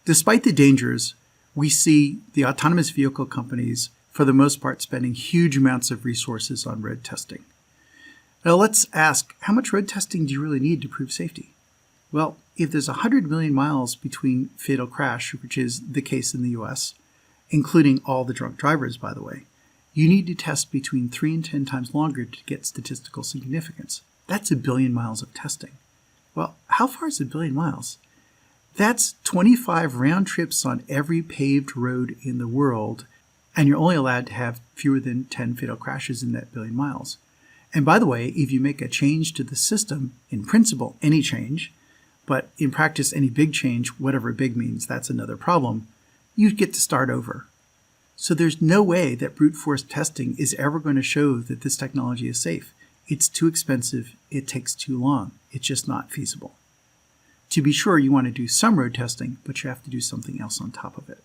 Despite the dangers, we see the autonomous vehicle companies, for the most part, spending huge amounts of resources on road testing. Now let's ask, how much road testing do you really need to prove safety? Well, if there's 100 million miles between fatal crash, which is the case in the US, including all the drunk drivers, by the way, you need to test between 3 and 10 times longer to get statistical significance. That's 1 billion miles of testing. Well, how far is 1 billion miles? That's 25 round trips on every paved road in the world, and you're only allowed to have fewer than 10 fatal crashes in that 1 billion miles. And by the way, if you make a change to the system, in principle, any change, but in practice, any big change, whatever big means, that's another problem, you get to start over. So there's no way that brute force testing is ever going to show that this technology is safe. It's too expensive. It takes too long. It's just not feasible. To be sure, you want to do some road testing, but you have to do something else on top of it.